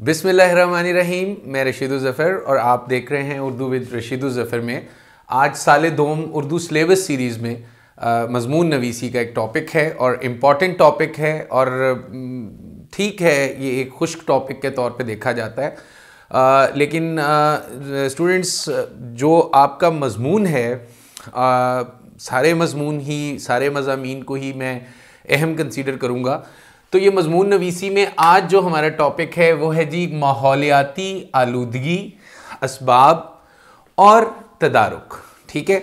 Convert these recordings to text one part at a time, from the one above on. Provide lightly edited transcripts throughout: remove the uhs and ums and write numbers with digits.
बिस्मिल्लाहिर्रहमानिर्रहीम। मैं रशीदुल ज़फ़र और आप देख रहे हैं उर्दू विद रशीदुल ज़फ़र में। आज साल दोम उर्दू सिलेबस सीरीज़ में मज़मून नवीसी का एक टॉपिक है और इम्पॉर्टेंट टॉपिक है और ठीक है, ये एक खुश्क टॉपिक के तौर पे देखा जाता है, लेकिन स्टूडेंट्स जो आपका मज़मून है, सारे मज़मून ही, सारे मज़ामीन को ही मैं अहम कंसीडर करूँगा। तो ये मज़मून नवीसी में आज जो हमारा टॉपिक है वो है जी माहौलियाती आलूदगी, असबाब और तदारुक। ठीक है,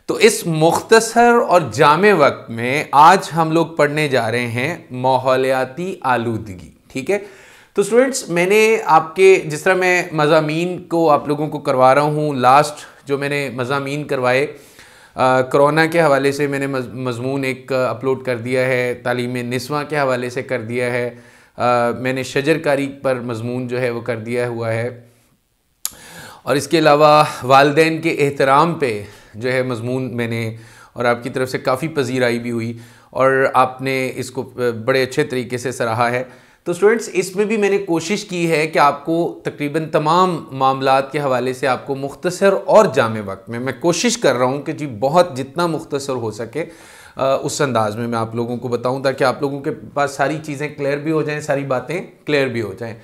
तो इस मुख्तसर और जामे वक्त में आज हम लोग पढ़ने जा रहे हैं माहौलियाती आलूदगी। ठीक है, तो स्टूडेंट्स मैंने आपके जिस तरह मैं मज़ामीन को आप लोगों को करवा रहा हूँ, लास्ट जो मैंने मज़ामीन करवाए कोरोना के हवाले से मैंने मज़मून एक अपलोड कर दिया है, तालीम निस्वा के हवाले से कर दिया है, मैंने शजरकारी पर मज़मून जो है वो कर दिया हुआ है, और इसके अलावा वालिदैन के एहतराम पे जो है मज़मून मैंने, और आपकी तरफ से काफ़ी पजीराई भी हुई और आपने इसको बड़े अच्छे तरीके से सराहा है। तो स्टूडेंट्स इसमें भी मैंने कोशिश की है कि आपको तकरीबन तमाम मामलात के हवाले से आपको मुख्तसर और जामे वक्त में मैं कोशिश कर रहा हूँ कि जी बहुत जितना मुख्तसर हो सके उस अंदाज़ में मैं आप लोगों को बताऊँ, ताकि आप लोगों के पास सारी चीज़ें क्लियर भी हो जाएँ, सारी बातें क्लियर भी हो जाएँ।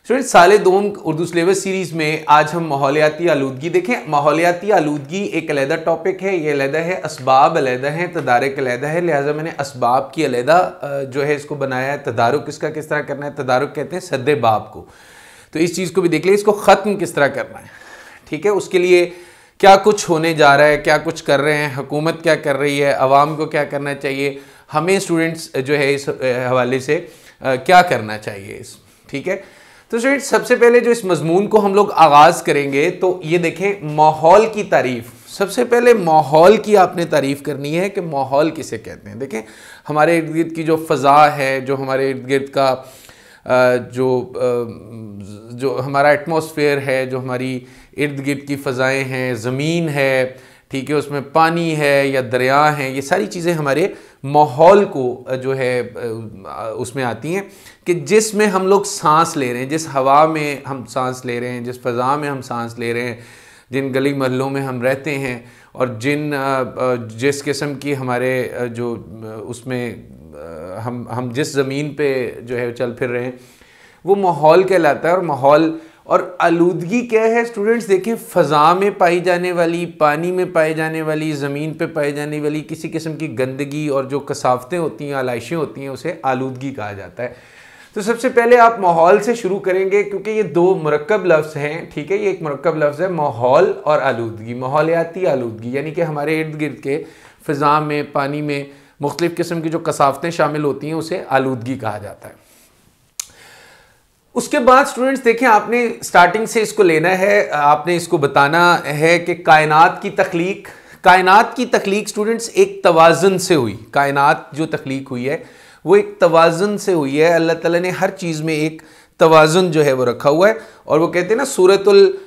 स्टूडेंट्स साल दोम उर्दू सिलेबस सीरीज़ में आज हम माहौलियाती आलूदगी देखें। माहौलियाती आलूदगी एक अलहदा टॉपिक है, ये अलहदा है, असबाब अलहदा हैं, तदारुक अलहदा है, लिहाजा मैंने असबाब की अलहदा जो है इसको बनाया है। तदारुक इसका किस तरह करना है, तदारुक कहते हैं सद्दे बाब को, तो इस चीज़ को भी देख लिया, इसको ख़त्म किस तरह करना है। ठीक है, उसके लिए क्या कुछ होने जा रहा है, क्या कुछ कर रहे हैं, हुकूमत क्या कर रही है, अवाम को क्या करना चाहिए, हमें स्टूडेंट्स जो है इस हवाले से क्या करना चाहिए। ठीक है, तो स्टूडेंट्स सबसे पहले जो इस मजमून को हम लोग आगाज़ करेंगे तो ये देखें, माहौल की तारीफ़। सबसे पहले माहौल की आपने तारीफ़ करनी है कि माहौल किसे कहते हैं। देखें हमारे इर्द गिर्द की जो फ़ज़ा है, जो हमारे इर्द गिर्द का जो हमारा एटमॉस्फेयर है, जो हमारी इर्द गिर्द की फ़ज़ाएँ हैं, ज़मीन है, ठीक है, उसमें पानी है या दरिया हैं, ये सारी चीज़ें हमारे माहौल को जो है उसमें आती हैं कि जिसमें हम लोग सांस ले रहे हैं, जिस हवा में हम सांस ले रहे हैं, जिस फ़ज़ा में हम सांस ले रहे हैं, जिन गली मोहल्लों में हम रहते हैं, और जिस किस्म की हमारे जो उसमें हम जिस ज़मीन पे जो है चल फिर रहे हैं, वो माहौल कहलाता है। और माहौल और आलूदगी क्या है स्टूडेंट्स, देखें फ़ज़ा में पाई जाने वाली, पानी में पाई जाने वाली, ज़मीन पे पाई जाने वाली किसी किस्म की गंदगी और जो कसावतें होती हैं, आलाइशें होती हैं, उसे आलूदगी कहा जाता है। तो सबसे पहले आप माहौल से शुरू करेंगे क्योंकि ये दो मुरक्कब लफ्ज़ हैं। ठीक है, ये एक मुरक्कब लफ्ज़ है, माहौल और आलूदगी। माहौलियाती आलूदगी यानी कि हमारे इर्द गिर्द के फ़ज़ा में, पानी में मुख्तलिफ़ किस्म की जो कसावतें शामिल होती हैं, उसे आलूदगी कहा जाता है। उसके बाद स्टूडेंट्स देखें, आपने स्टार्टिंग से इसको लेना है, आपने इसको बताना है कि कायनात की तख्लीक स्टूडेंट्स एक तवाज़ुन से हुई। कायनात जो तख्लीक हुई है वो एक तवाज़ुन से हुई है। अल्लाह ताला ने हर चीज़ में एक तवाज़ुन जो है वो रखा हुआ है, और वो कहते हैं ना, सूरतुल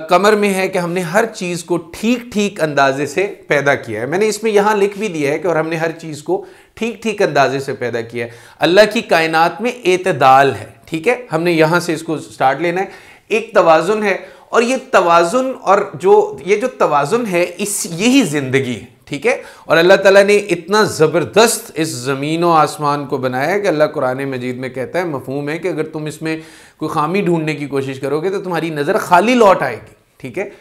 कमर में है कि हमने हर चीज़ को ठीक ठीक अंदाजे से पैदा किया है। मैंने इसमें यहाँ लिख भी दिया है कि और हमने हर चीज़ को ठीक ठीक अंदाजे से पैदा किया है। अल्लाह की कायनात में एतदाल है। ठीक है, हमने यहाँ से इसको स्टार्ट लेना है, एक तवाज़ुन है, और ये तवाज़ुन और ये जो तवाज़ुन है यही ज़िंदगी है। ठीक है, और अल्लाह ताला ने इतना ज़बरदस्त इस ज़मीन और आसमान को बनाया है कि अल्लाह कुरान मजीद में कहता है, मफ़हूम है कि अगर तुम इसमें कोई खामी ढूंढने की कोशिश करोगे तो तुम्हारी नज़र खाली लौट आएगी। ठीक है,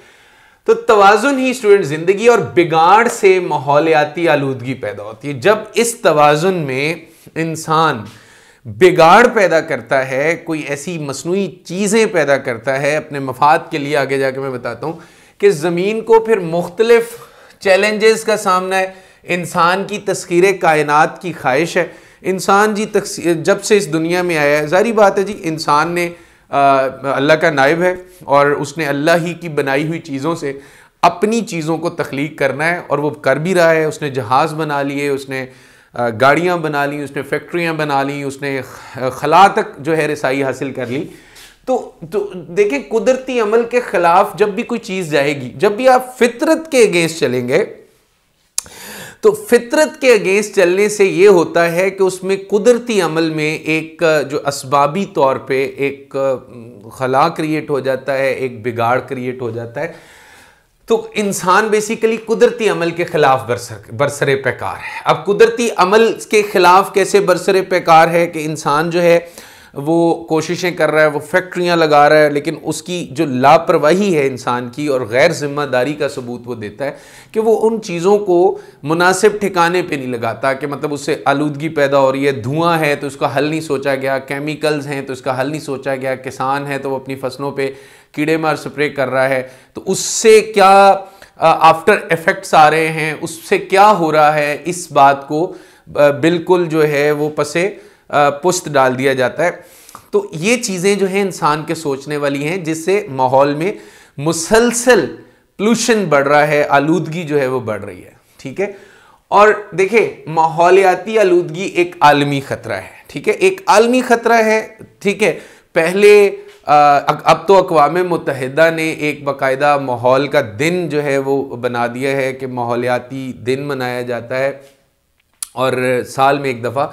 तो तवाज़ुन ही स्टूडेंट ज़िंदगी, और बिगाड़ से माहौलियाती आलूदगी पैदा होती है। जब इस तवाज़ुन में इंसान बिगाड़ पैदा करता है, कोई ऐसी मसनूई चीज़ें पैदा करता है अपने मफाद के लिए, आगे जाके मैं बताता हूँ कि ज़मीन को फिर मुख्तलिफ चैलेंजेस का सामना है। इंसान की तस्खीर कायनात की ख्वाहिश है। इंसान जी जब से इस दुनिया में आया है, ज़ाहिर बात है जी, इंसान ने अल्लाह का नाइब है और उसने अल्लाह ही की बनाई हुई चीज़ों से अपनी चीज़ों को तख्लीक करना है, और वो कर भी रहा है। उसने जहाज़ बना लिए, उसने गाड़ियाँ बना ली, उसने फैक्ट्रियाँ बना ली, उसने खला तक जो है रसाई हासिल कर ली। तो देखें, कुदरती अमल के ख़िलाफ़ जब भी कोई चीज़ जाएगी, जब भी आप फितरत के अगेंस्ट चलेंगे, तो फितरत के अगेंस्ट चलने से ये होता है कि उसमें कुदरती अमल में एक जो असबाबी तौर पे एक खला क्रिएट हो जाता है, एक बिगाड़ क्रिएट हो जाता है। तो इंसान बेसिकली कुदरती अमल के खिलाफ बरसरे पैकार है। अब कुदरती अमल के खिलाफ कैसे बरसरे पैकार है कि इंसान जो है वो कोशिशें कर रहा है, वो फैक्ट्रियां लगा रहा है, लेकिन उसकी जो लापरवाही है इंसान की और गैर जिम्मेदारी का सबूत वो देता है कि वो उन चीज़ों को मुनासिब ठिकाने पे नहीं लगाता, कि मतलब उससे आलूदगी पैदा हो रही है, धुआं है तो उसका हल नहीं सोचा गया, केमिकल्स हैं तो इसका हल नहीं सोचा गया, किसान है तो वो अपनी फसलों पे कीड़े मार स्प्रे कर रहा है तो उससे क्या आफ्टर इफेक्ट्स आ रहे हैं, उससे क्या हो रहा है, इस बात को बिल्कुल जो है वो पसे पुश्त डाल दिया जाता है। तो ये चीज़ें जो हैं इंसान के सोचने वाली हैं, जिससे माहौल में मुसलसल पोल्यूशन बढ़ रहा है, आलूदगी जो है वो बढ़ रही है। ठीक है, और देखिए माहौलियाती आलूदगी एक आलमी खतरा है। ठीक है, एक आलमी खतरा है। ठीक है, पहले अब तो अक़वाम मुत्तहिदा ने एक बाकायदा माहौल का दिन जो है वो बना दिया है कि माहौलियाती दिन मनाया जाता है और साल में एक दफ़ा।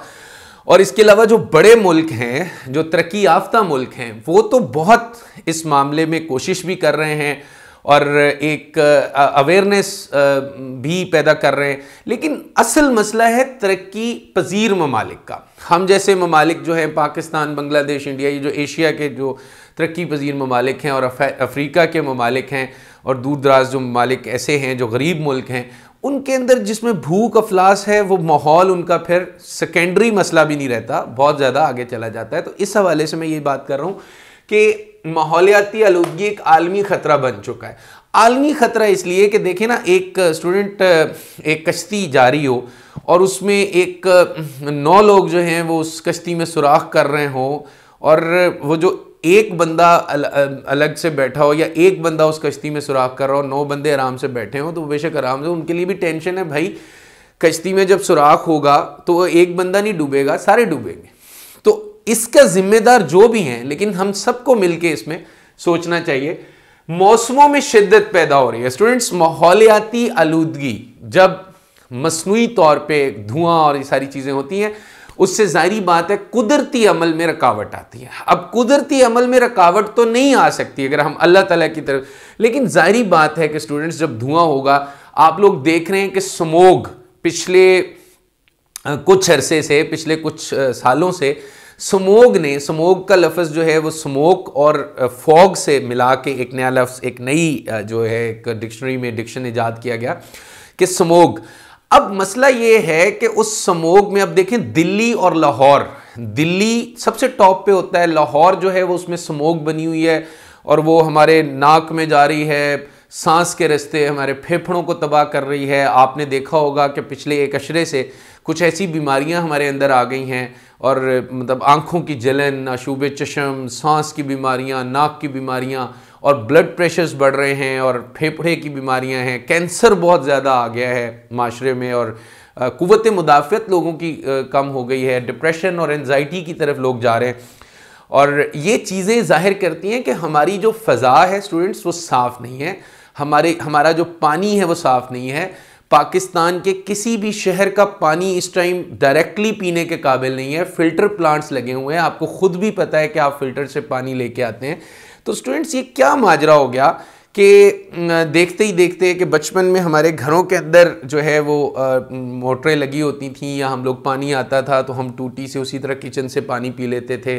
और इसके अलावा जो बड़े मुल्क हैं, जो तरक्की याफ्ता मुल्क हैं, वो तो बहुत इस मामले में कोशिश भी कर रहे हैं और एक अवेयरनेस भी पैदा कर रहे हैं। लेकिन असल मसला है तरक्की पजीर ममालिक का। हम जैसे ममालिक जो हैं, पाकिस्तान, बांग्लादेश, इंडिया, ये जो एशिया के जो तरक्की पजीर ममालिक हैं और अफ्रीका के ममालिक हैं और दूर दराज जो ममालिक ऐसे हैं जो गरीब मुल्क हैं, उनके अंदर जिसमें भूख अफलास है, वो माहौल उनका फिर सेकेंडरी मसला भी नहीं रहता, बहुत ज़्यादा आगे चला जाता है। तो इस हवाले से मैं ये बात कर रहा हूँ कि माहौलियाती आलूदगी एक आलमी ख़तरा बन चुका है। आलमी ख़तरा इसलिए कि देखें ना, एक स्टूडेंट एक कश्ती जा रही हो और उसमें एक 9 लोग जो हैं वो उस कश्ती में सुराख कर रहे हों और वो जो एक बंदा अलग से बैठा हो या एक बंदा उस कश्ती में सुराख कर रहा हो, 9 बंदे आराम से बैठे हो, तो बेशक आराम से, उनके लिए भी टेंशन है भाई, कश्ती में जब सुराख होगा तो वो एक बंदा नहीं डूबेगा, सारे डूबेंगे। तो इसका जिम्मेदार जो भी हैं, लेकिन हम सबको मिलके इसमें सोचना चाहिए। मौसमों में शिद्दत पैदा हो रही है स्टूडेंट्स, माहौलियाती आलूदगी जब मसनूई तौर पे धुआं और ये सारी चीज़ें होती हैं, उससे जाहिर बात है कुदरती अमल में रुकावट आती है। अब कुदरती अमल में रुकावट तो नहीं आ सकती अगर हम अल्लाह ताला की तरफ, लेकिन जाहिर बात है कि स्टूडेंट्स जब धुआं होगा, आप लोग देख रहे हैं कि स्मोग पिछले कुछ अरसे से, पिछले कुछ सालों से स्मोग का लफ्ज़ जो है वो स्मोक और फॉग से मिला के एक नया लफ्ज़, एक नई जो है एक डिक्शनरी में डिक्शन इजाद किया गया कि स्मोग। अब मसला ये है कि उस स्मोग में अब देखें दिल्ली और लाहौर, दिल्ली सबसे टॉप पे होता है, लाहौर जो है वो उसमें स्मोग बनी हुई है और वो हमारे नाक में जा रही है, सांस के रास्ते हमारे फेफड़ों को तबाह कर रही है। आपने देखा होगा कि पिछले एक अशरे से कुछ ऐसी बीमारियां हमारे अंदर आ गई हैं और मतलब आँखों की जलन, आशूब चश्म, सांस की बीमारियां, नाक की बीमारियां और ब्लड प्रेशर्स बढ़ रहे हैं और फेफड़े की बीमारियां हैं, कैंसर बहुत ज़्यादा आ गया है माशरे में और कुव्वत मुदाफ़त लोगों की कम हो गई है, डिप्रेशन और एंजाइटी की तरफ लोग जा रहे हैं। और ये चीज़ें ज़ाहिर करती हैं कि हमारी जो फ़ज़ा है स्टूडेंट्स वो साफ़ नहीं है, हमारा जो पानी है वो साफ़ नहीं है। पाकिस्तान के किसी भी शहर का पानी इस टाइम डायरेक्टली पीने के काबिल नहीं है, फ़िल्टर प्लांट्स लगे हुए हैं, आपको ख़ुद भी पता है कि आप फ़िल्टर से पानी लेके आते हैं। तो स्टूडेंट्स ये क्या माजरा हो गया कि देखते ही देखते कि बचपन में हमारे घरों के अंदर जो है वो मोटरें लगी होती थीं या हम लोग पानी आता था तो हम टूटी से उसी तरह किचन से पानी पी लेते थे,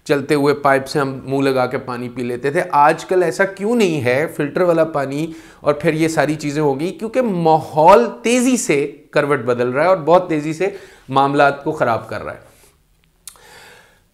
चलते हुए पाइप से हम मुंह लगा के पानी पी लेते थे। आजकल ऐसा क्यों नहीं है, फ़िल्टर वाला पानी और फिर ये सारी चीज़ें हो गई क्योंकि माहौल तेज़ी से करवट बदल रहा है और बहुत तेज़ी से मामलात को ख़राब कर रहा है।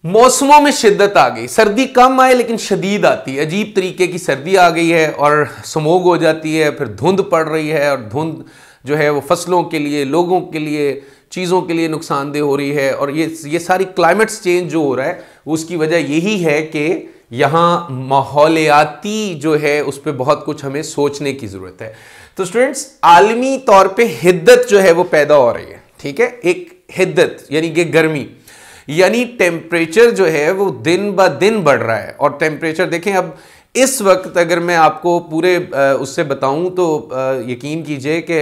मौसमों में शिद्दत आ गई, सर्दी कम आए लेकिन शदीद आती है, अजीब तरीके की सर्दी आ गई है और स्मोग हो जाती है, फिर धुंध पड़ रही है और धुंध जो है वो फसलों के लिए, लोगों के लिए, चीज़ों के लिए नुकसानदेह हो रही है। और ये सारी क्लाइमेट चेंज जो हो रहा है उसकी वजह यही है कि यहाँ माहौलियाती जो है उस पर बहुत कुछ हमें सोचने की ज़रूरत है। तो स्टूडेंट्स आलमी तौर पे हिद्दत जो है वो पैदा हो रही है, ठीक है, एक हिद्दत यानी कि गर्मी, यानी टेम्परेचर जो है वो दिन ब दिन बढ़ रहा है। और टेम्परेचर देखें, अब इस वक्त अगर मैं आपको पूरे उससे बताऊं तो यकीन कीजिए कि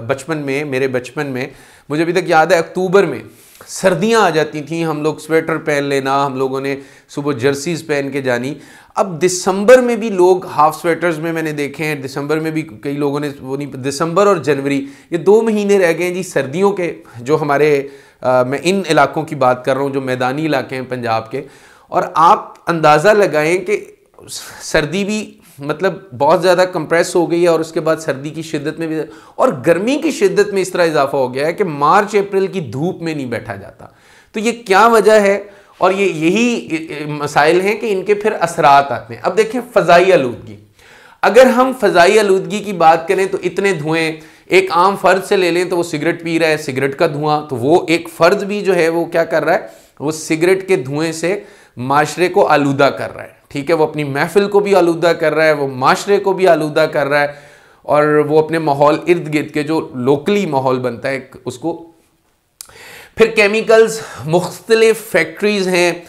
बचपन में, मेरे बचपन में मुझे अभी तक याद है, अक्टूबर में सर्दियां आ जाती थी, हम लोग स्वेटर पहन लेना, हम लोगों ने सुबह जर्सीज पहन के जानी। अब दिसंबर में भी लोग हाफ स्वेटर्स में मैंने देखे हैं, दिसंबर में भी कई लोगों ने वो नहीं, दिसंबर और जनवरी ये 2 महीने रह गए हैं जी सर्दियों के, जो हमारे मैं इन इलाकों की बात कर रहा हूँ जो मैदानी इलाके हैं पंजाब के। और आप अंदाज़ा लगाएं कि सर्दी भी मतलब बहुत ज़्यादा कंप्रेस हो गई है, और उसके बाद सर्दी की शिद्दत में भी, और गर्मी की शिद्दत में इस तरह इजाफा हो गया है कि मार्च अप्रैल की धूप में नहीं बैठा जाता। तो ये क्या वजह है, और ये यही मसाइल हैं कि इनके फिर असरात आते हैं। अब देखें फ़ज़ाई आलूदगी, अगर हम फ़ज़ाई आलूदगी की बात करें तो इतने धुएँ, एक आम फ़र्द से ले लें तो वो सिगरेट पी रहा है, सिगरेट का धुआं, तो वो एक फ़र्द भी जो है वो क्या कर रहा है, वो सिगरेट के धुएं से माशरे को आलूदा कर रहा है। ठीक है, वो अपनी महफिल को भी आलूदा कर रहा है, वो माशरे को भी आलूदा कर रहा है, और वो अपने माहौल इर्द गिर्द के जो लोकली माहौल बनता है उसको। फिर केमिकल्स, मुख्तलिफ फैक्ट्रीज़ हैं,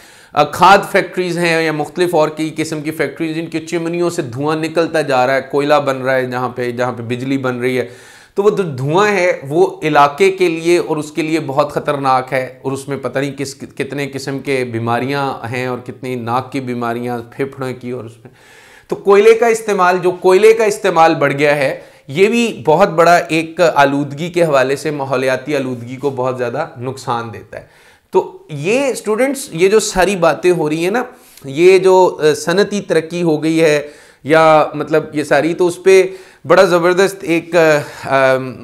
खाद फैक्ट्रीज़ हैं या मुख्तलिफ और कई किस्म की फैक्ट्रीज जिनकी चिमनियों से धुआं निकलता जा रहा है, कोयला बन रहा है जहाँ पे बिजली बन रही है, तो वो जो धुआं है वो इलाके के लिए और उसके लिए बहुत ख़तरनाक है, और उसमें पता नहीं कितने किस्म के बीमारियां हैं, और कितनी नाक की बीमारियां, फेफड़ों की, और उसमें तो कोयले का इस्तेमाल, जो कोयले का इस्तेमाल बढ़ गया है, ये भी बहुत बड़ा एक आलूदगी के हवाले से माहौलियाती आलूदगी को बहुत ज़्यादा नुकसान देता है। तो ये स्टूडेंट्स, ये जो सारी बातें हो रही हैं ना, ये जो सनती तरक्की हो गई है या मतलब ये सारी, तो उस पर बड़ा ज़बरदस्त एक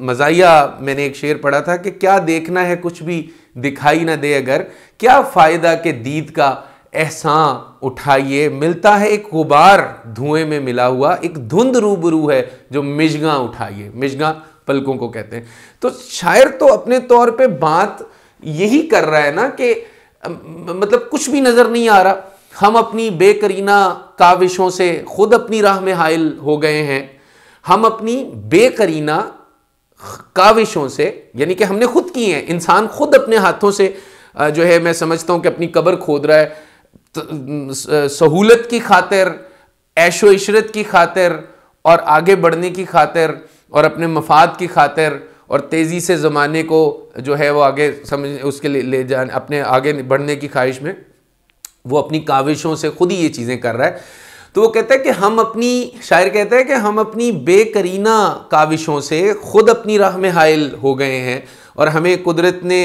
मज़ाहिया मैंने एक शेर पढ़ा था कि क्या देखना है कुछ भी दिखाई ना दे अगर, क्या फ़ायदा के दीद का एहसान उठाइए, मिलता है एक गुबार धुएं में मिला हुआ, एक धुंध रूबरू है जो मिजगा उठाइए। मिजगा पलकों को कहते हैं। तो शायर तो अपने तौर पे बात यही कर रहा है ना कि मतलब कुछ भी नज़र नहीं आ रहा, हम अपनी बेकरीना काविशों से खुद अपनी राह में हाइल हो गए हैं। हम अपनी बेकरीना काविशों से, यानी कि हमने खुद की हैं, इंसान खुद अपने हाथों से जो है, मैं समझता हूं कि अपनी कब्र खोद रहा है, सहूलत की खातिर, ऐशो इशरत की खातिर, और आगे बढ़ने की खातिर, और अपने मफाद की खातिर, और तेज़ी से ज़माने को जो है वो आगे समझ उसके लिए ले जाने, अपने आगे बढ़ने की ख्वाहिश में वो अपनी काविशों से खुद ही ये चीज़ें कर रहा है। तो वो कहता है कि हम अपनी, शायर कहता है कि हम अपनी बेकरीना काविशों से खुद अपनी राह में हाइल हो गए हैं, और हमें कुदरत ने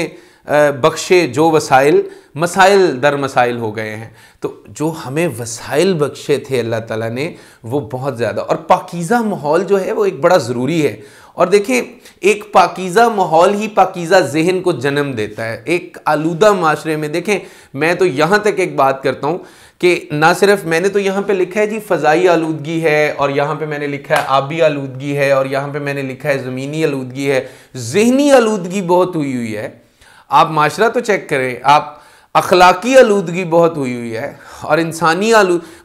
बख्शे जो वसाइल, मसाइल दर मसाइल हो गए हैं। तो जो हमें वसाइल बख्शे थे अल्लाह ताला ने, वो बहुत ज़्यादा, और पाकीज़ा माहौल जो है वो एक बड़ा ज़रूरी है। और देखें, एक पाकीज़ा माहौल ही पाकीज़ा जहन को जन्म देता है। एक आलूदा माशरे में देखें, मैं तो यहाँ तक एक बात करता हूँ कि ना सिर्फ मैंने तो यहाँ पे लिखा है जी फ़ज़ाई आलूदगी है, और यहाँ पे मैंने लिखा है आबी आलूदगी है, और यहाँ पे मैंने लिखा है ज़मीनी आलूदगी है, ज़हनी आलूदगी बहुत हुई है। आप माशरा तो चेक करें, आप अखलाकी आलूदगी बहुत हुई है, और इंसानी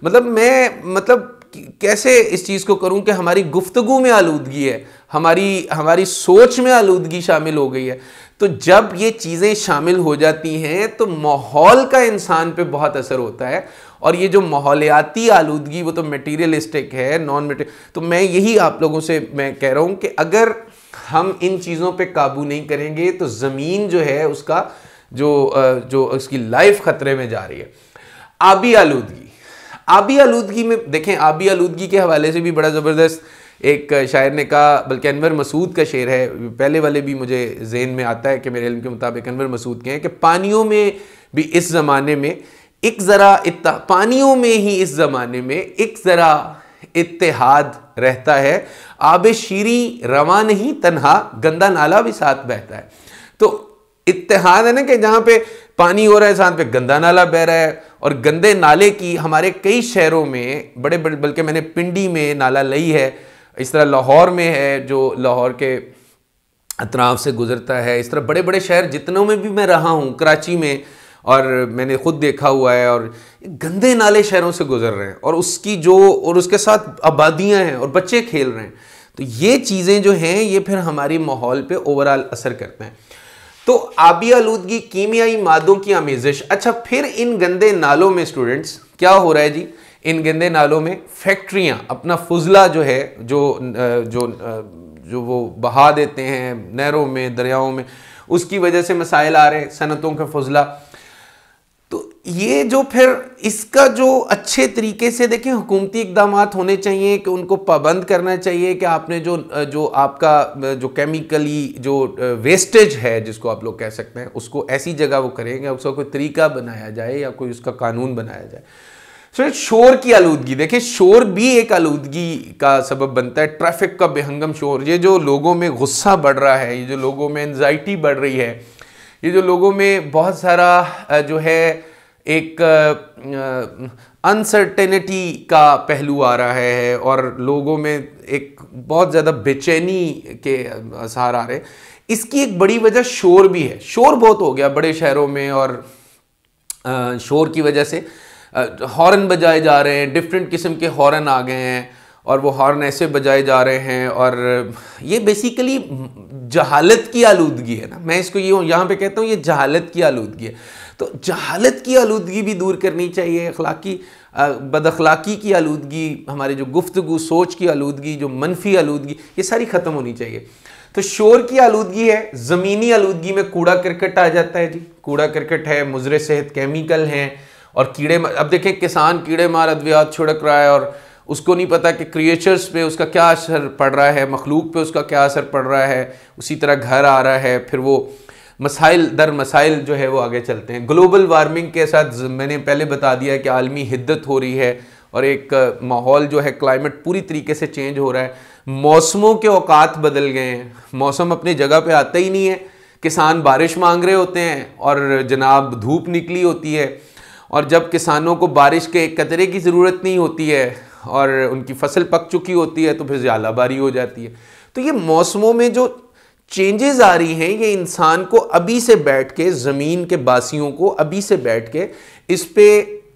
मतलब कैसे इस चीज़ को करूं कि हमारी गुफ्तगू में आलूदगी है, हमारी सोच में आलूदगी शामिल हो गई है। तो जब ये चीज़ें शामिल हो जाती हैं तो माहौल का इंसान पे बहुत असर होता है, और ये जो माहौलियाती आलूदगी वो तो मटीरियलिस्टिक है, नॉन मटीरियल। तो मैं यही आप लोगों से मैं कह रहा हूँ कि अगर हम इन चीज़ों पे काबू नहीं करेंगे तो ज़मीन जो है उसका जो उसकी लाइफ ख़तरे में जा रही है। आबी आलूदगी, आबी आलूदगी में देखें, आबी आलूदगी के हवाले से भी बड़ा ज़बरदस्त एक शायर ने कहा, बल्कि अनवर मसूद का शेर है, पहले वाले भी मुझे ज़हन में आता है कि मेरे इल्म के मुताबिक अनवर मसूद के हैं कि पानियों में भी इस ज़माने में एक ज़रा पानियों में ही इस ज़माने में एक ज़रा इत्तेहाद रहता है, आब शीरी रवा नहीं तन्हा गंदा नाला भी साथ बहता है। तो इत्तेहाद है ना कि जहाँ पे पानी हो रहा है साथ पे गंदा नाला बह रहा है, और गंदे नाले की हमारे कई शहरों में बड़े बड़े, बल्कि मैंने पिंडी में नाला लई है, इस तरह लाहौर में है जो लाहौर के अतराफ से गुजरता है, इस तरह बड़े बड़े शहर जितनों में भी मैं रहा हूँ, कराची में, और मैंने खुद देखा हुआ है, और गंदे नाले शहरों से गुजर रहे हैं, और उसके साथ आबादियाँ हैं और बच्चे खेल रहे हैं। तो ये चीज़ें जो हैं ये फिर हमारी माहौल पे ओवरऑल असर करते हैं। तो आबी आलूदगी, कीमियाई मादों की आमेज़श। अच्छा, फिर इन गंदे नालों में स्टूडेंट्स क्या हो रहा है जी, इन गंदे नालों में फैक्ट्रियां अपना फुजला जो है जो वो बहा देते हैं नहरों में, दरियाओं में, उसकी वजह से मसाइल आ रहे हैं, सनतों का फुजला। तो ये जो फिर इसका जो अच्छे तरीके से देखें हुकूमती इकदाम होने चाहिए कि उनको पाबंद करना चाहिए कि आपने जो आपका जो केमिकली जो वेस्टेज है जिसको आप लोग कह सकते हैं, उसको ऐसी जगह वो करेंगे, उसका कोई तरीका बनाया जाए या कोई उसका कानून बनाया जाए। सो शोर की आलूदगी, देखिए शोर भी एक आलूदगी का सबब बनता है। ट्रैफिक का बेहंगम शोर, ये जो लोगों में गुस्सा बढ़ रहा है, ये जो लोगों में एंजाइटी बढ़ रही है, ये जो लोगों में बहुत सारा जो है एक अनसर्टेनिटी का पहलू आ रहा है और लोगों में एक बहुत ज़्यादा बेचैनी के असर आ रहे हैं, इसकी एक बड़ी वजह शोर भी है। शोर बहुत हो गया बड़े शहरों में और शोर की वजह से हॉर्न बजाए जा रहे हैं, डिफरेंट किस्म के हॉर्न आ गए हैं और वो हॉर्न ऐसे बजाए जा रहे हैं और ये बेसिकली जहालत की आलूदगी है ना। मैं इसको ये यहाँ पे कहता हूँ ये जहालत की आलूदगी है। तो जहालत की आलूदगी भी दूर करनी चाहिए, अखलाकी बदअखलाकी की आलूदगी, हमारे जो गुफ्तगू सोच की आलूदगी, जो मनफी आलूदगी, ये सारी ख़त्म होनी चाहिए। तो शोर की आलूदगी है, ज़मीनी आलूदगी में कूड़ा करकट आ जाता है जी, कूड़ा करकट है, मुज़र सेहत केमिकल हैं और कीड़े। अब देखें किसान कीड़े मार अद्वियात छिड़क रहा है और उसको नहीं पता कि क्रिएचर्स पे उसका क्या असर पड़ रहा है, मखलूक पे उसका क्या असर पड़ रहा है। उसी तरह घर आ रहा है, फिर वो मसाइल दर मसाइल जो है वो आगे चलते हैं। ग्लोबल वार्मिंग के साथ मैंने पहले बता दिया कि आलमी हिद्दत हो रही है और एक माहौल जो है क्लाइमेट पूरी तरीके से चेंज हो रहा है। मौसमों के औकात बदल गए हैं, मौसम अपनी जगह पे आता ही नहीं है। किसान बारिश मांग रहे होते हैं और जनाब धूप निकली होती है, और जब किसानों को बारिश के एक कतरे की ज़रूरत नहीं होती है और उनकी फसल पक चुकी होती है तो फिर ज़्यादाबारी हो जाती है। तो ये मौसमों में जो चेंजेस आ रही हैं, ये इंसान को अभी से बैठ के, ज़मीन के बासियों को अभी से बैठ के इस पे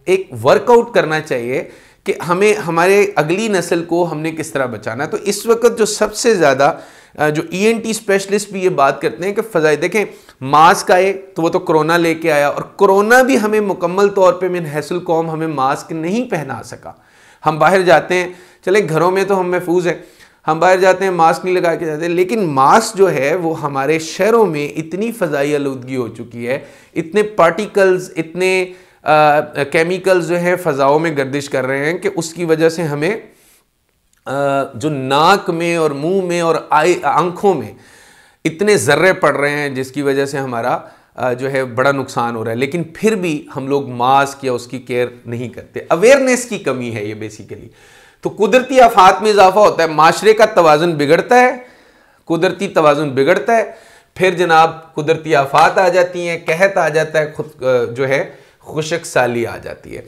एक वर्कआउट करना चाहिए कि हमें हमारे अगली नस्ल को हमने किस तरह बचाना है। तो इस वक्त जो सबसे ज़्यादा जो ENT स्पेशलिस्ट भी ये बात करते हैं कि फ़ज़ाई, देखें मास्क आए तो वो तो कोरोना लेके आया और कोरोना भी हमें मुकम्मल तौर पे मिन हैसल कौम हमें मास्क नहीं पहना सका। हम बाहर जाते हैं, चले घरों में तो हम महफूज हैं, हम बाहर जाते हैं मास्क नहीं लगा के जाते, लेकिन मास्क जो है वो हमारे शहरों में इतनी फ़ज़ाई आलूदगी हो चुकी है, इतने पार्टिकल्स, इतने केमिकल्स जो है फ़ज़ाओं में गर्दिश कर रहे हैं कि उसकी वजह से हमें जो नाक में और मुंह में और आंखों में इतने ज़र्रे पड़ रहे हैं जिसकी वजह से हमारा जो है बड़ा नुकसान हो रहा है। लेकिन फिर भी हम लोग मास्क या उसकी केयर नहीं करते। अवेयरनेस की कमी है ये बेसिकली। तो कुदरती आफात में इजाफा होता है, माशरे का तवाज़ुन बिगड़ता है, कुदरती तवाज़ुन बिगड़ता है, फिर जनाब कुदरती आफात आ जाती हैं, कहत आ जाता है, खुद जो है खुशक साली आ जाती है।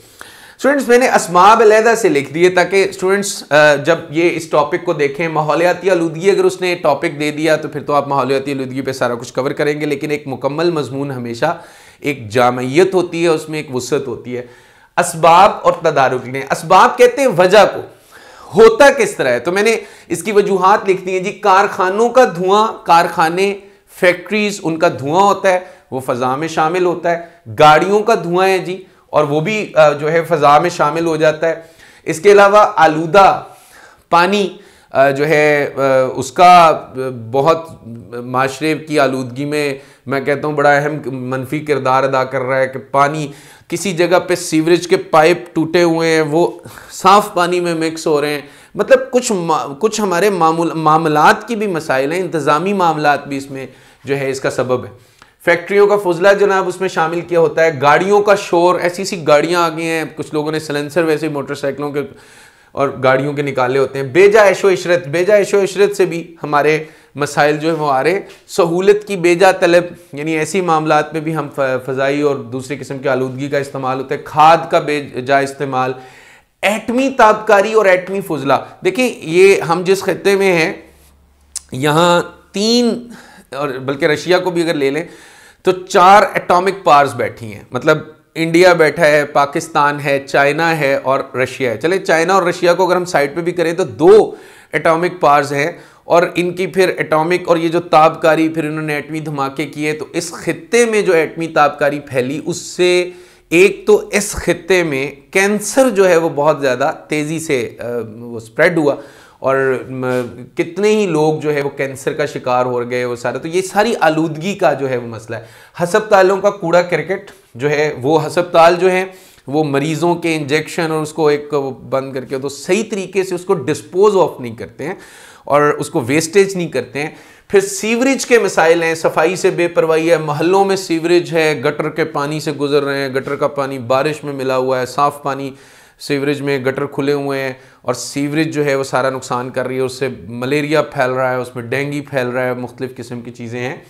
स्टूडेंट्स मैंने अस्माब अलहदा से लिख दिए ताकि स्टूडेंट्स जब ये इस टॉपिक को देखें, माहौलियाती आलूदगी अगर उसने टॉपिक दे दिया तो फिर तो आप माहौलियाती आलूदगी पे सारा कुछ कवर करेंगे, लेकिन एक मुकम्मल मजमून हमेशा एक जामियत होती है, उसमें एक वुसअत होती है। असबाब और तदारुक ने, असबाब कहते हैं वजह को, होता किस तरह है। तो मैंने इसकी वजूहात लिख दी हैं जी। कारखानों का धुआं, कारखाने फैक्ट्रीज उनका धुआं होता है, वो फ़ज़ा में शामिल होता है। गाड़ियों का धुआं है जी और वो भी जो है फ़ज़ा में शामिल हो जाता है। इसके अलावा आलूदा पानी जो है उसका बहुत माशरे की आलूदगी में मैं कहता हूँ बड़ा अहम मनफी किरदार अदा कर रहा है कि पानी किसी जगह पे सीवरेज के पाइप टूटे हुए हैं, वो साफ़ पानी में मिक्स हो रहे हैं। मतलब कुछ हमारे मामलात की भी मसाइल हैं, इंतज़ामी मामलात भी इसमें जो है इसका सबब है। फैक्ट्रियों का फुजला जनाब उसमें शामिल किया होता है। गाड़ियों का शोर, ऐसी ऐसी गाड़ियाँ आ गई हैं, कुछ लोगों ने सलेंसर वैसे मोटरसाइकिलों के और गाड़ियों के निकाले होते हैं। बेजा ऐशो इशरत, बेजा ऐशो इशरत से भी हमारे मसाइल जो है वो आ रहे। सहूलत की बेजा तलब, यानी ऐसी मामलात में भी हम फ़ज़ाई और दूसरी किस्म की आलूदगी का इस्तेमाल होता है। खाद का बेजा इस्तेमाल, एटमी ताबकारी और एटमी फुजला। देखिए ये हम जिस खत्ते में हैं यहाँ 3 और बल्कि रशिया को भी अगर ले लें तो 4 एटॉमिक पावर्स बैठी हैं। मतलब इंडिया बैठा है, पाकिस्तान है, चाइना है और रशिया है। चले चाइना और रशिया को अगर हम साइड पे भी करें तो 2 एटॉमिक पावर्स हैं और इनकी फिर एटॉमिक और ये जो ताबकारी, फिर इन्होंने एटमी धमाके किए। तो इस खित्ते में जो एटमी ताबकारी फैली उससे एक तो इस खित्ते में कैंसर जो है वो बहुत ज़्यादा तेज़ी से वो स्प्रेड हुआ और कितने ही लोग जो है वो कैंसर का शिकार हो गए वो सारा। तो ये सारी आलूदगी का जो है वो मसला है। हस्पतालों का कूड़ा क्रिकेट जो है वो हस्पताल जो है वो मरीज़ों के इंजेक्शन और उसको एक बंद करके तो सही तरीके से उसको डिस्पोज ऑफ नहीं करते हैं और उसको वेस्टेज नहीं करते हैं। फिर सीवरेज के मसाइल हैं, सफाई से बेपरवाही है, मोहल्लों में सीवरेज है, गटर के पानी से गुजर रहे हैं, गटर का पानी बारिश में मिला हुआ है, साफ़ पानी सीवरेज में, गटर खुले हुए हैं और सीवरेज जो है वो सारा नुकसान कर रही है, उससे मलेरिया फैल रहा है, उसमें डेंगू फैल रहा है, मुख्तलिफ़ किस्म की चीज़ें हैं।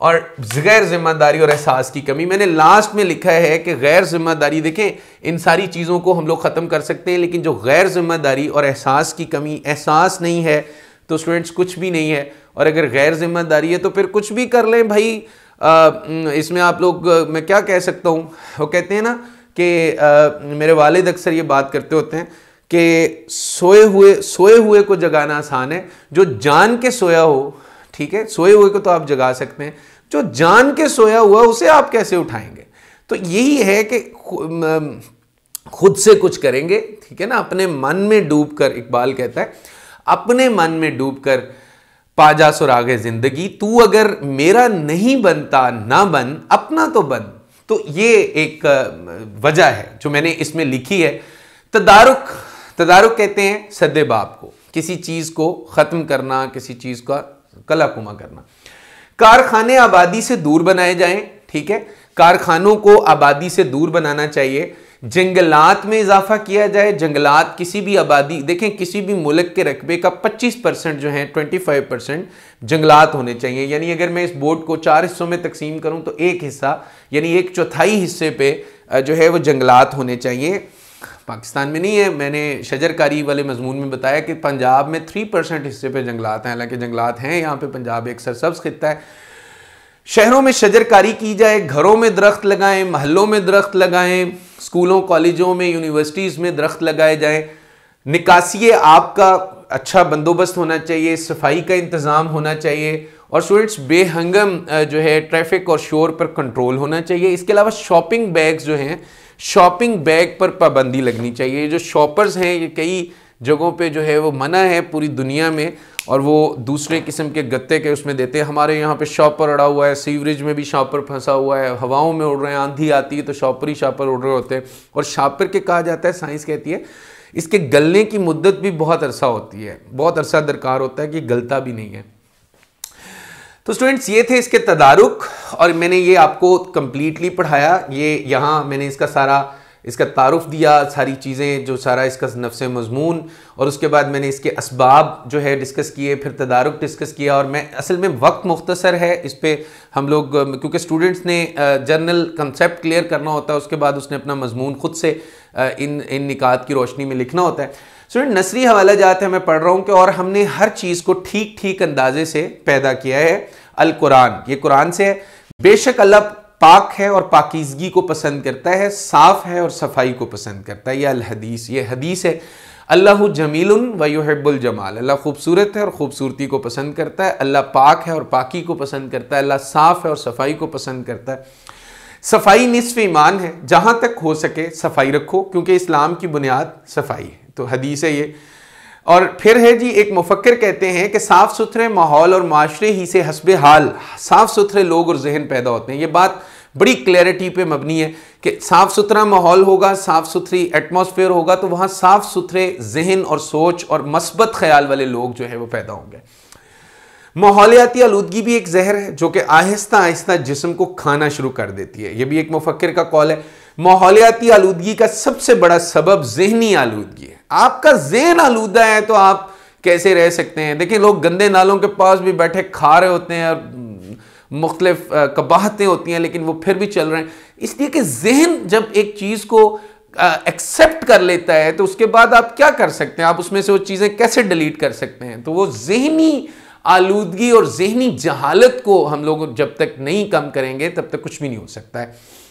और गैर जिम्मेदारी और एहसास की कमी, मैंने लास्ट में लिखा है कि गैर जिम्मेदारी, देखें इन सारी चीज़ों को हम लोग ख़त्म कर सकते हैं, लेकिन जो गैर जिम्मेदारी और एहसास की कमी, एहसास नहीं है तो स्टूडेंट्स कुछ भी नहीं है, और अगर गैर जिम्मेदारी है तो फिर कुछ भी कर लें भाई। इसमें आप लोग, मैं क्या कह सकता हूँ, वो कहते हैं ना कि मेरे वालिद अक्सर ये बात करते होते हैं कि सोए हुए को जगाना आसान है, जो जान के सोया हो, ठीक है, सोए हुए को तो आप जगा सकते हैं, जो जान के सोया हुआ उसे आप कैसे उठाएंगे। तो यही है कि खुद से कुछ करेंगे, ठीक है ना, अपने मन में डूबकर, इकबाल कहता है अपने मन में डूबकर पा जा सुरागे जिंदगी, तू अगर मेरा नहीं बनता ना बन, अपना तो बन। तो ये एक वजह है जो मैंने इसमें लिखी है। तदारुक कहते हैं सद्दे बाप को, किसी चीज को खत्म करना, किसी चीज का कलाकुमा करना। कारखाने आबादी से दूर बनाए जाएं, ठीक है, कारखानों को आबादी से दूर बनाना चाहिए। जंगलात में इजाफा किया जाए, जंगलात किसी भी आबादी, देखें किसी भी मुल्क के रकबे का 25% जो है 25% जंगलात होने चाहिए। यानी अगर मैं इस बोर्ड को 4 हिस्सों में तकसीम करूं तो एक हिस्सा यानी 1/4 हिस्से पे जो है वो जंगलात होने चाहिए। पाकिस्तान में नहीं है, मैंने शजरकारी वाले मजमून में बताया कि पंजाब में 3% हिस्से पे जंगलात हैं, हालांकि जंगलात हैं यहाँ पे, पंजाब एक सरसब्ज़ खित्ता है। शहरों में शजरकारी की जाए, घरों में दरख्त लगाएं, महलों में दरख्त लगाएं, स्कूलों कॉलेजों में यूनिवर्सिटीज़ में दरख्त लगाए जाएं। निकासी आब का अच्छा बंदोबस्त होना चाहिए, सफाई का इंतज़ाम होना चाहिए और स्टूडेंट्स बेहंगम जो है ट्रैफिक और शोर पर कंट्रोल होना चाहिए। इसके अलावा शॉपिंग बैग्स जो हैं, शॉपिंग बैग पर पाबंदी लगनी चाहिए। जो शॉपर्स हैं ये कई जगहों पे जो है वो मना है पूरी दुनिया में, और वो दूसरे किस्म के गत्ते के उसमें देते हैं। हमारे यहाँ पे शॉपर अड़ा हुआ है, सीवरेज में भी शॉपर फंसा हुआ है, हवाओं में उड़ रहे हैं, आंधी आती है तो शॉपर ही शॉपर उड़ रहे होते हैं। और शॉपर के कहा जाता है, साइंस कहती है इसके गलने की मुद्दत भी बहुत अरसा होती है, बहुत अरसा दरकार होता है कि गलता भी नहीं है। तो स्टूडेंट्स ये थे इसके तदारुक, और मैंने ये आपको कंप्लीटली पढ़ाया। ये यहाँ मैंने इसका सारा इसका तारुफ दिया, सारी चीज़ें जो सारा इसका नफ्से मजमून, और उसके बाद मैंने इसके असबाब जो है डिस्कस किए, फिर तदारुक डिस्कस किया। और मैं असल में वक्त मुख्तसर है इस पर, हम लोग क्योंकि स्टूडेंट्स ने जर्नल कंसेप्ट क्लियर करना होता है, उसके बाद उसने अपना मजमून खुद से इन निकात की रोशनी में लिखना होता है। स्टूडेंट नसरी हवाला जात है, मैं पढ़ रहा हूँ कि और हमने हर चीज़ को ठीक ठीक अंदाजे से पैदा किया है। अल कुरान, ये कुरान से है। बेशक अल्लाह पाक है और पाकीज़गी को पसंद करता है, साफ़ है और सफाई को पसंद करता है। यह अल हदीस, ये हदीस है। अल्लाह जमीलुन व युहिब्बुल जमाल, अल्लाह खूबसूरत है और खूबसूरती को पसंद करता है। अल्लाह पाक है और पाकी को पसंद करता है। अल्लाह साफ़ है और सफाई को पसंद करता है। सफाई निस्फ़ ईमान है, जहाँ तक हो सके सफाई रखो, क्योंकि इस्लाम की बुनियाद सफाई है। तो हदीस है ये। और फिर है जी, एक मुफक्किर कहते हैं कि साफ़ सुथरे माहौल और माशरे ही से हस्बे हाल साफ़ सुथरे लोग और जहन पैदा होते हैं। ये बात बड़ी क्लैरिटी पे मबनी है कि साफ़ सुथरा माहौल होगा, साफ़ सुथरी एटमॉस्फेयर होगा, तो वहाँ साफ़ सुथरे जहन और सोच और मस्बत ख्याल वाले लोग जो है वो पैदा होंगे। माहौलियाती आलूदगी भी एक जहर है जो कि आहिस्ता आहिस्ता जिस्म को खाना शुरू कर देती है। यह भी एक मुफक्किर का कौल है। माहौलियाती आलूदगी का सबसे बड़ा सबब जहनी आलूदगी है। आपका जहन आलूदा है तो आप कैसे रह सकते हैं। देखिए, लोग गंदे नालों के पास भी बैठे खा रहे होते हैं और मुख्तलिफ कबाहतें होती हैं, लेकिन वो फिर भी चल रहे हैं, इसलिए कि जहन जब एक चीज़ को एक्सेप्ट कर लेता है तो उसके बाद आप क्या कर सकते हैं, आप उसमें से वो चीज़ें कैसे डिलीट कर सकते हैं। तो वो जहनी आलूदगी और जहनी जहालत को हम लोग जब तक नहीं कम करेंगे तब तक कुछ भी नहीं हो सकता है।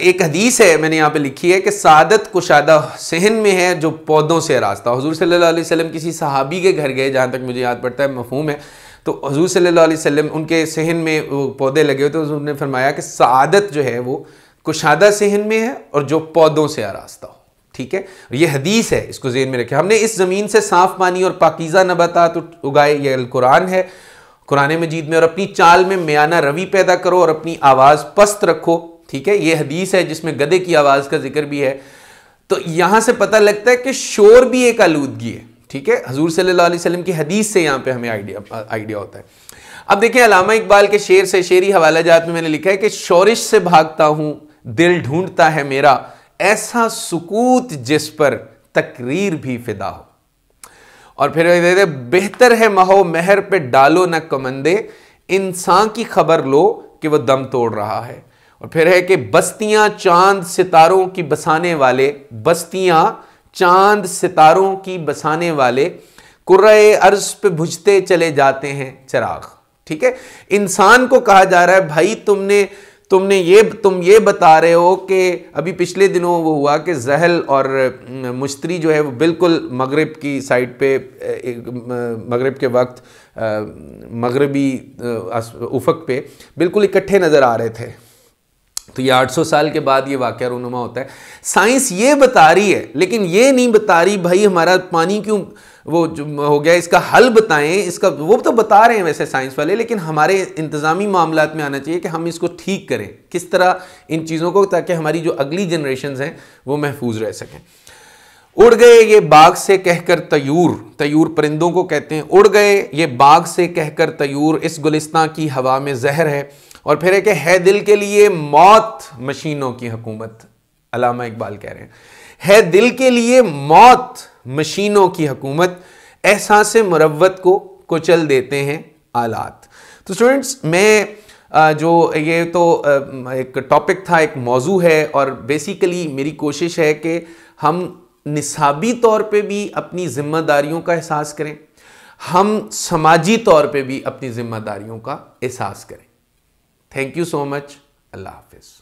एक हदीस है मैंने यहाँ पे लिखी है कि सादत कुशादा सहन में है जो पौधों से रास्ता। हुजूर सल्लल्लाहु अलैहि वसल्लम किसी सहाबी के घर गए, जहाँ तक मुझे याद पड़ता है, मफहूम है, तो हुजूर सल्लल्लाहु अलैहि वसल्लम उनके सहन में वो पौधे लगे हुए थे, तो उन्होंने फरमाया कि सआदत जो है वो कुशादा सहन में है और जो पौधों से आरास्ता हो। ठीक है, ये हदीस है, इसको ज़हन में रखें। हमने इस ज़मीन से साफ़ पानी और पाकीज़ा नबातात उगाए, ये अल कुरान है, कुरान मजीद में। और अपनी चाल में मियाना रवि पैदा करो और अपनी आवाज़ पस्त रखो। ठीक है, ये हदीस है जिसमें गधे की आवाज़ का जिक्र भी है। तो यहां से पता लगता है कि शोर भी एक आलूदगी है। ठीक है, हुजूर सल्लल्लाहु अलैहि वसल्लम की हदीस से यहां पे हमें आइडिया होता है। अब देखिए, अल्लामा इकबाल के शेर से, शेरी हवाला जात में मैंने लिखा है कि शोरिश से भागता हूं, दिल ढूंढता है मेरा, ऐसा सुकूत जिस पर तकरीर भी फिदा हो। और फिर बेहतर है महो महर पे डालो न कमंदे, इंसान की खबर लो कि वह दम तोड़ रहा है। और फिर है कि बस्तियां चांद सितारों की बसाने वाले, बस्तियां चांद सितारों की बसाने वाले, कुर्रे अर्ज पे बुझते चले जाते हैं चिराग। ठीक है, इंसान को कहा जा रहा है भाई तुम ये बता रहे हो कि अभी पिछले दिनों वो हुआ कि जहल और मुश्तरी जो है वो बिल्कुल मगरिब की साइड पे, मगरिब के वक्त मगरबी उफक पे बिल्कुल इकट्ठे नज़र आ रहे थे। तो ये 800 साल के बाद ये वाक़या रूनुमा होता है। साइंस ये बता रही है, लेकिन ये नहीं बता रही भाई हमारा पानी क्यों वो हो गया, इसका हल बताएं। इसका वो तो बता रहे हैं वैसे साइंस वाले, लेकिन हमारे इंतज़ामी मामलात में आना चाहिए कि हम इसको ठीक करें किस तरह इन चीज़ों को, ताकि हमारी जो अगली जनरेशन हैं वो महफूज रह सकें। उड़ गए ये बाग से कहकर तयूर, तयूर परिंदों को कहते हैं। उड़ गए ये बाग से कहकर तयूर, इस गुलिस्तां की हवा में जहर है। और फिर है दिल के लिए मौत मशीनों की हुकूमत। अल्लामा इकबाल कह रहे है दिल के लिए मौत मशीनों की हुकूमत, एहसास मुरव्वत को कुचल देते हैं आलात। तो स्टूडेंट्स, मैं जो ये तो एक टॉपिक था, एक मौजू है, और बेसिकली मेरी कोशिश है कि हम निसाबी तौर पे भी अपनी जिम्मेदारियों का एहसास करें, हम समाजी तौर पे भी अपनी जिम्मेदारियों का एहसास करें। Thank you so much. अल्लाह हाफिज़।